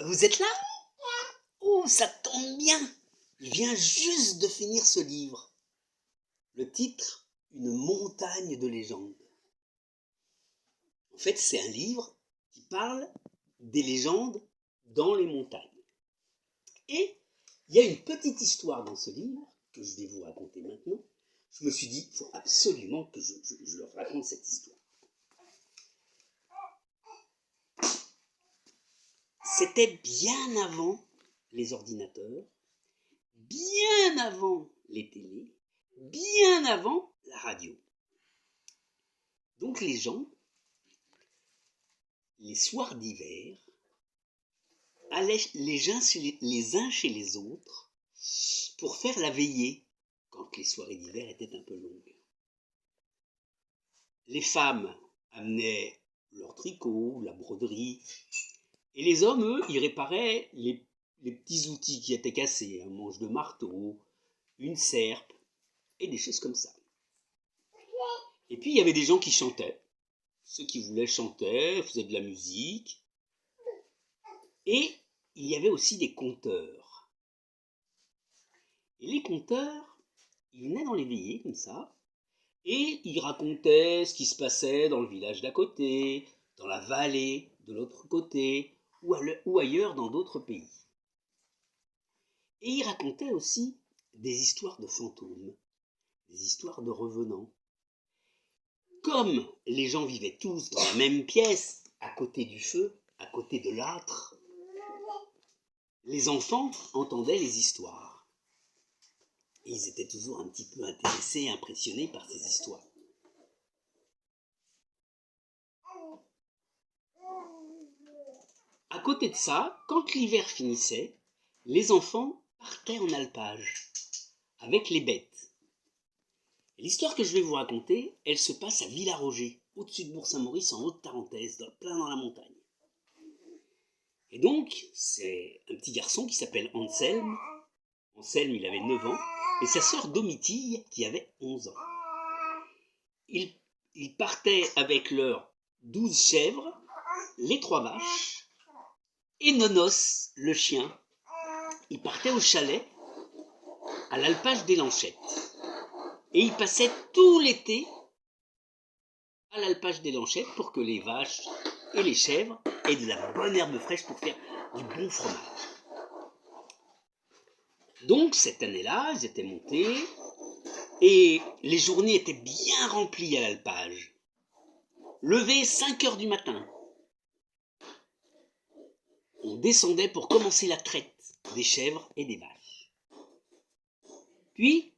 Vous êtes là? Oh, ça tombe bien! Je viens juste de finir ce livre. Le titre, Une montagne de légendes. En fait, c'est un livre qui parle des légendes dans les montagnes. Et il y a une petite histoire dans ce livre que je vais vous raconter maintenant. Je me suis dit, il faut absolument que je leur raconte cette histoire. C'était bien avant les ordinateurs, bien avant les télés, bien avant la radio. Donc les gens, les soirs d'hiver, allaient les uns chez les autres pour faire la veillée quand les soirées d'hiver étaient un peu longues. Les femmes amenaient leur tricot, la broderie, et les hommes, eux, ils réparaient les petits outils qui étaient cassés, un manche de marteau, une serpe, et des choses comme ça. Et puis il y avait des gens qui chantaient. Ceux qui voulaient chantaient, faisaient de la musique. Et il y avait aussi des conteurs. Et les conteurs, ils venaient dans les veillées comme ça, et ils racontaient ce qui se passait dans le village d'à côté, dans la vallée de l'autre côté, ou ailleurs dans d'autres pays. Et ils racontaient aussi des histoires de fantômes, des histoires de revenants. Comme les gens vivaient tous dans la même pièce, à côté du feu, à côté de l'âtre, les enfants entendaient les histoires. Et ils étaient toujours un petit peu intéressés, impressionnés par ces histoires. À côté de ça, quand l'hiver finissait, les enfants partaient en alpage avec les bêtes. Et l'histoire que je vais vous raconter, elle se passe à Villaroger, au-dessus de Bourg-Saint-Maurice, en Haute-Tarentaise, plein dans la montagne. Et donc, c'est un petit garçon qui s'appelle Anselme. Anselme, il avait 9 ans, et sa sœur Domitille, qui avait 11 ans. Ils partaient avec leurs 12 chèvres, les 3 vaches, et Nonos, le chien. Ils partaient au chalet, à l'alpage des Lanchettes. Et ils passaient tout l'été à l'alpage des Lanchettes pour que les vaches et les chèvres aient de la bonne herbe fraîche pour faire du bon fromage. Donc cette année-là, ils étaient montés et les journées étaient bien remplies à l'alpage. Levé 5 heures du matin, on descendait pour commencer la traite des chèvres et des vaches. Puis,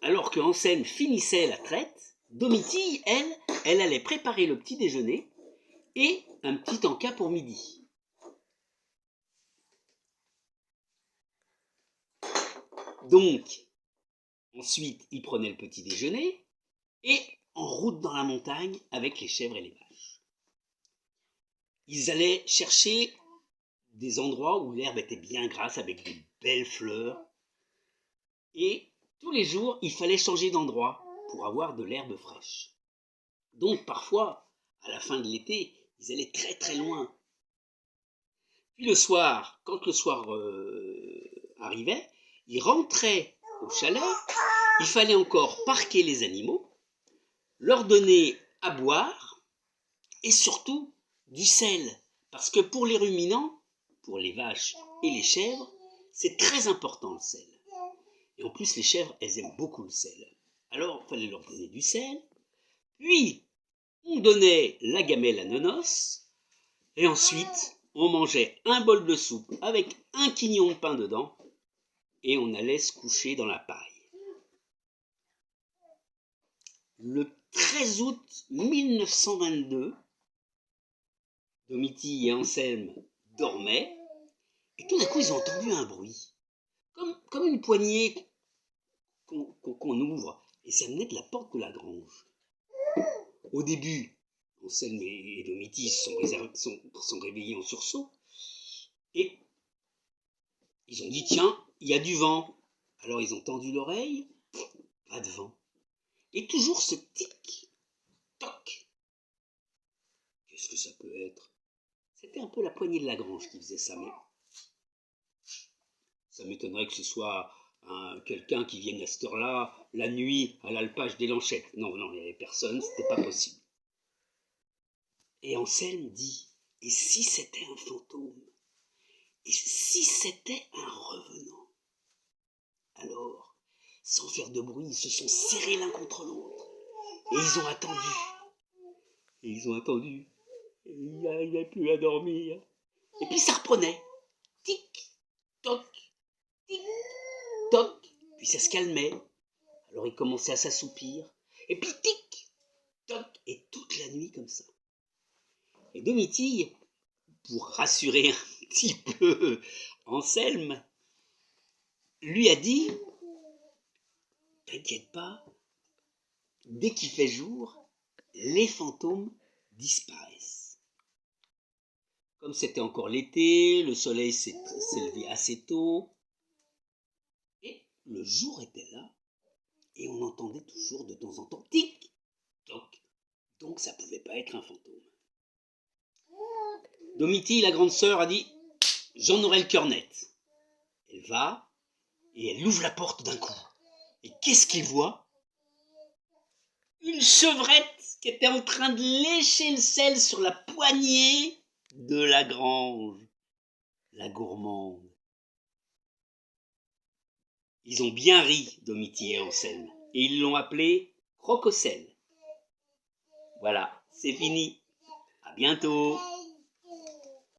alors que Anselme finissait la traite, Domitille, elle allait préparer le petit déjeuner et un petit encas pour midi. Donc, ensuite, ils prenaient le petit déjeuner et en route dans la montagne avec les chèvres et les vaches. Ils allaient chercher des endroits où l'herbe était bien grasse avec de belles fleurs. Et tous les jours, il fallait changer d'endroit pour avoir de l'herbe fraîche. Donc parfois, à la fin de l'été, ils allaient très très loin. Puis le soir, quand le soir arrivait, ils rentraient au chalet, il fallait encore parquer les animaux, leur donner à boire et surtout du sel. Parce que pour les ruminants, pour les vaches et les chèvres, c'est très important le sel. Et en plus, les chèvres, elles aiment beaucoup le sel. Alors, il fallait leur donner du sel. Puis, on donnait la gamelle à Nonos. Et ensuite, on mangeait un bol de soupe avec un quignon de pain dedans. Et on allait se coucher dans la paille. Le 13 août 1922, Domitille et Anselme dormaient. Et tout d'un coup, ils ont entendu un bruit. Comme une poignée qu'on ouvre. Et ça venait de la porte de la grange. Au début, Anselme et Domitille sont réveillés en sursaut. Et ils ont dit, tiens, il y a du vent. Alors ils ont tendu l'oreille, pas de vent. Et toujours ce tic-toc. Qu'est-ce que ça peut être? C'était un peu la poignée de la grange qui faisait ça, mais Ça m'étonnerait que ce soit quelqu'un qui vienne à cette heure-là, la nuit, à l'alpage des Lanchettes. Non, il n'y avait personne, c'était pas possible. Et Anselme dit, et si c'était un fantôme? Et si c'était un revenant? Alors, sans faire de bruit, ils se sont serrés l'un contre l'autre. Et ils ont attendu. Et ils ont attendu. Et il n'y a plus à dormir. Et puis ça reprenait. Tic, toc, tic, toc. Puis ça se calmait. Alors il commençait à s'assoupir. Et puis tic, toc. Et toute la nuit comme ça. Et Domitille, pour rassurer un petit peu Anselme, lui a dit, t'inquiète pas, dès qu'il fait jour, les fantômes disparaissent. Comme c'était encore l'été, le soleil s'est levé assez tôt, et le jour était là, et on entendait toujours de temps en temps tic, toc. Donc ça pouvait pas être un fantôme. Domitille, la grande sœur, a dit, j'en aurai le cœur net. Elle va, et elle ouvre la porte d'un coup. Et qu'est-ce qu'il voit? Une chevrette qui était en train de lécher le sel sur la poignée de la grange, la gourmande. Ils ont bien ri, Domitille et Anselme, et ils l'ont appelé Croque-au-sel. Voilà, c'est fini. À bientôt.